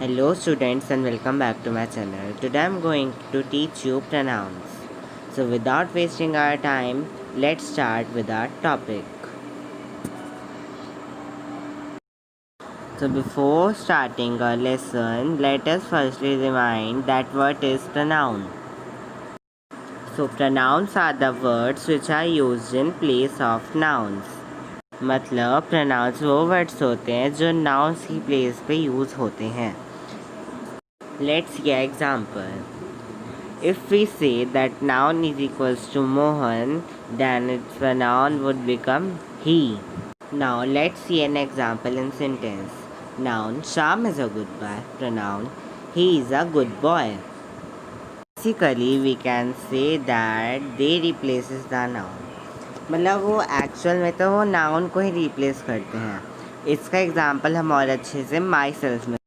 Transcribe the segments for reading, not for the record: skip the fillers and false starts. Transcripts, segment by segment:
Hello students and welcome back to my channel. Today I am going to teach you pronouns. So without wasting our time, let's start with our topic. So before starting our lesson, let us firstly remind that what is pronoun. So pronouns are the words which are used in place of nouns. मतलब pronouns वो words होते हैं जो nouns की place पे use होते हैं. Let's see an example. If we say that noun is equals to Mohan, then its pronoun would become he. Now let's see an example in sentence. Noun Sham is a good boy. Pronoun he is a good boy. Basically we can say that they replaces the noun. मतलब वो actual में तो वो noun को ही replace करते हैं. इसका example हम और अच्छे से माई सेल्फ में.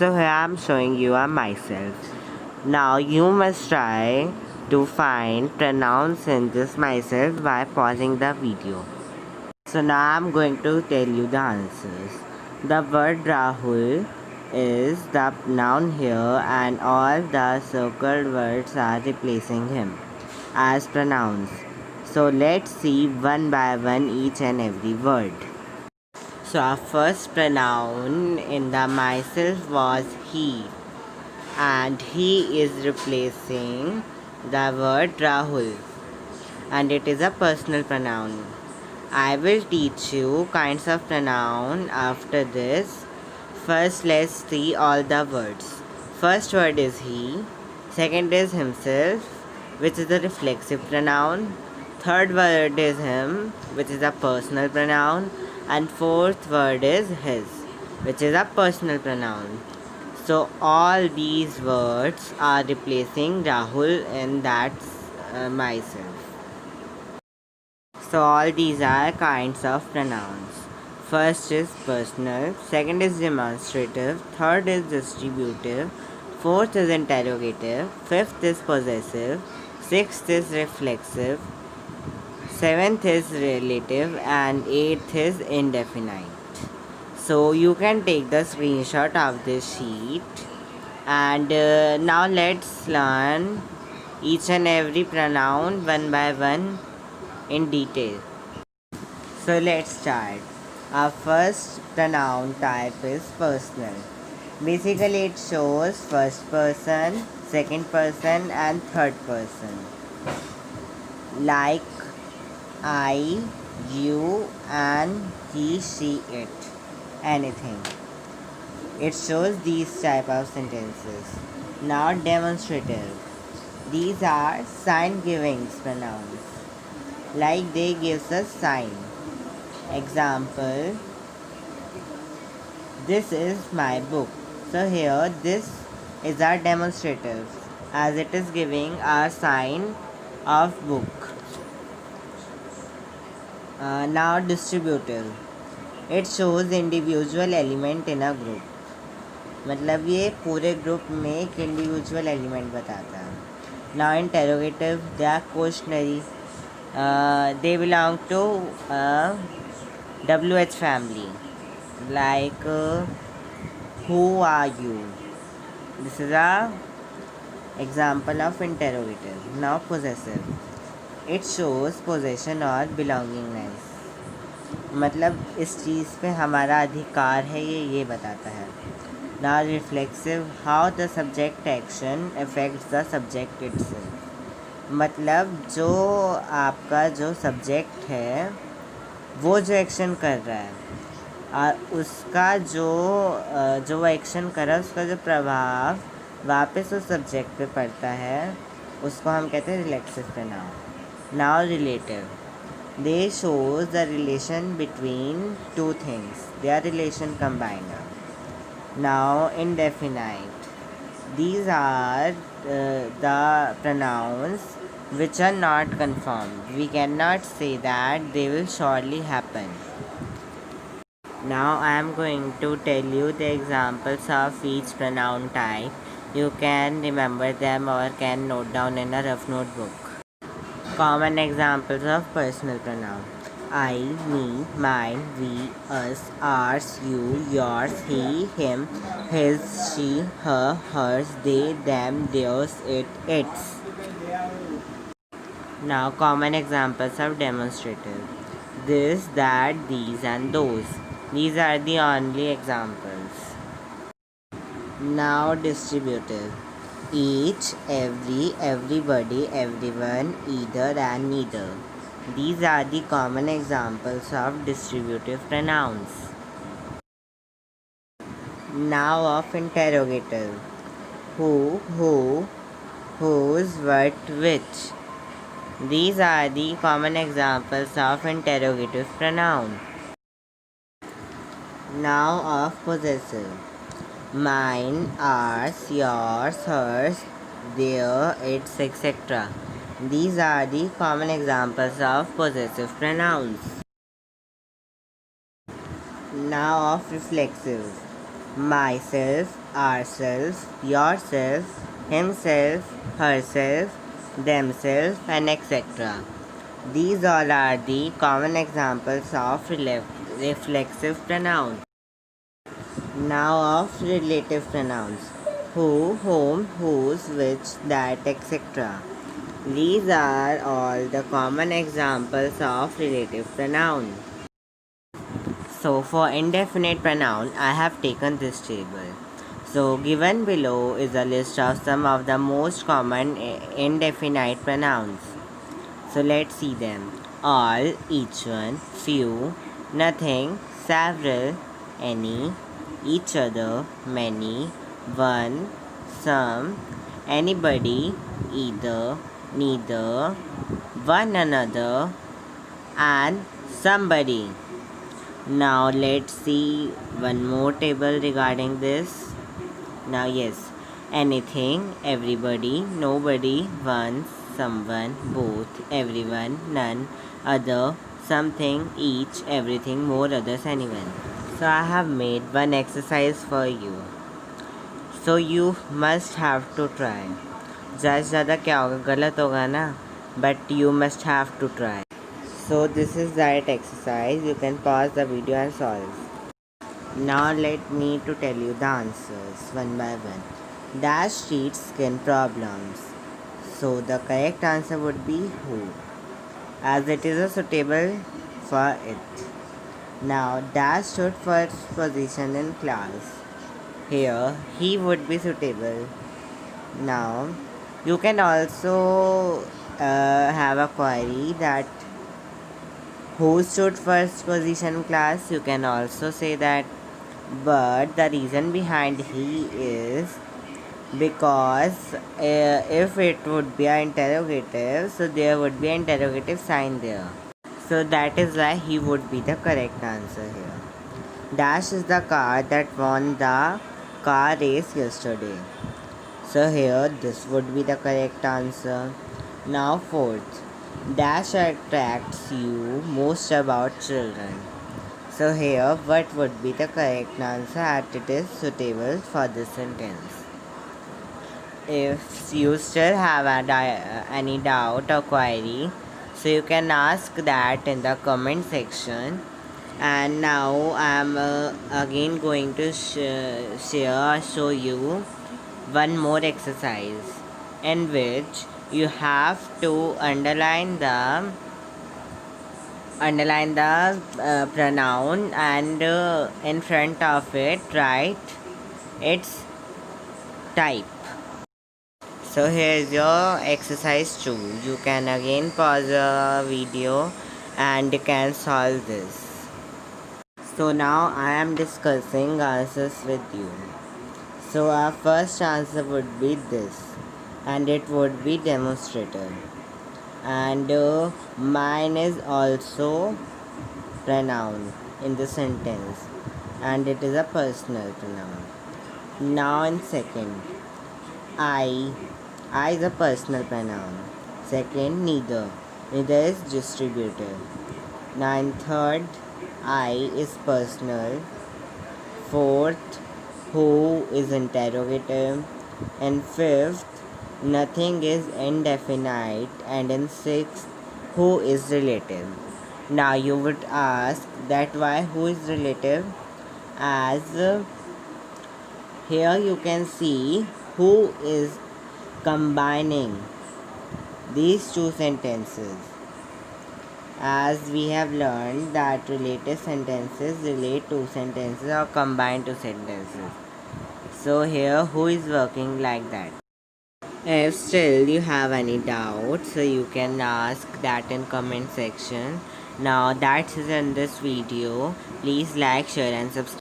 So here I am showing you a myself. Now you must try to find pronouns in this myself by pausing the video. So now I'm going to tell you the answers. The word Rahul is the noun here and all the circled words are replacing him as pronouns. So let's see one by one each and every word. So our first pronoun in the myself was he, and he is replacing the word Rahul, and it is a personal pronoun. I will teach you kinds of pronoun after this. First let's see all the words. First word is he, second is himself, which is a reflexive pronoun. Third word is him, which is a personal pronoun, and fourth word is his, which is a personal pronoun. So all these words are replacing Rahul and that's myself. So all these are kinds of pronouns. First is personal, second is demonstrative, third is distributive, fourth is interrogative, fifth is possessive, sixth is reflexive, seventh is relative, and eighth is indefinite. So you can take the screenshot of this sheet, and now let's learn each and every pronoun one by one in detail. So let's start. Our first pronoun type is personal. Basically it shows first person, second person and third person. Like I, you and he, she, it. Anything. It shows these type of sentences. Now demonstrative. These are sign giving pronouns. Like they gives us sign. Example, this is my book. So here this is our demonstrative as it is giving our sign of book. Now distributive. It shows individual element in a group. मतलब ये पूरे group में एक individual element बताता है. Now interrogative, they are questionary. They belong to WH family. Like who are you? This is a example of interrogative. Now possessive. It shows possession or belongingness. मतलब इस चीज़ पे हमारा अधिकार है ये बताता है. Now reflexive, how the subject action affects the subject itself. मतलब जो आपका जो सब्जेक्ट है वो जो एक्शन कर रहा है और उसका जो एक्शन कर रहा है उसका जो प्रभाव वापस उस सब्जेक्ट पे पड़ता है उसको हम कहते हैं reflexive pronoun. Now relative, they shows the relation between two things, their relation combined. Now indefinite, these are the pronouns which are not confirmed. We cannot say that they will surely happen. Now I am going to tell you the examples of each pronoun type. You can remember them or can note down in a rough notebook. Common examples of personal pronoun. I, me, mine, we, us, ours, you, yours, he, him, his, she, her, hers, they, them, theirs, it, its. Now, common examples of demonstrative. This, that, these, and those. These are the only examples. Now, distributive. Each, every, everybody, everyone, either, and neither. These are the common examples of distributive pronouns. Now, of interrogative. Who, whose, what, which. These are the common examples of interrogative pronoun. Now, of possessive. Mine, ours, yours, hers, their, its, etc. These are the common examples of possessive pronouns. Now of reflexive. Myself, ourself, yourself, himself, herself, themselves, and etc. These all are the common examples of reflexive pronouns. Now of relative pronouns. Who, whom, whose, which, that, etc. These are all the common examples of relative pronoun. So for indefinite pronoun, I have taken this table. So given below is a list of some of the most common indefinite pronouns. So let's see them. All, each one, few, nothing, several, any, each other, many, one, some, anybody, either, neither, one another, and somebody. Now let's see one more table regarding this. Now yes, anything, everybody, nobody, once, someone, both, everyone, none, other, something, each, everything, more, others, anyone. So I have made one exercise for you. So you must have to try. ज़्यादा से ज़्यादा क्या होगा, गलत होगा ना, but you must have to try. So this is that exercise. You can pause the video and solve. Now let me to tell you the answers one by one. Dash treats skin problems. So the correct answer would be who, as it is a suitable for it. Now dash stood first position in class. Here he would be suitable. Now you can also have a query that who stood first position in class. You can also say that, but the reason behind he is because if it would be an interrogative, so there would be an interrogative sign there. So that is why he would be the correct answer here. Dash is the car that won the car race yesterday. So here this would be the correct answer. Now fourth, dash attracts you most about children. So here what would be the correct answer, as it is suitable for this sentence. If you still have any doubt or query, so you can ask that in the comment section. And now I am again going to show you one more exercise in which you have to underline the pronoun and in front of it write its type. So here is your exercise 2. You can again pause the video and you can solve this. So now I am discussing answers with you. So our first answer would be this, and it would be demonstrative. And mine is also pronoun in the sentence, and it is a personal pronoun. Now in second, I is a personal pronoun. Second, neither is distributive. Now in third, I is personal. Fourth, who is interrogative. And fifth, nothing is indefinite. And in sixth, who is relative. Now you would ask that why who is relative, as here you can see who is combining these two sentences, as we have learned that related sentences relate two sentences or combine two sentences. So here who is working like that. If still you have any doubts, so you can ask that in comment section. Now that's it in this video. Please like, share and subscribe.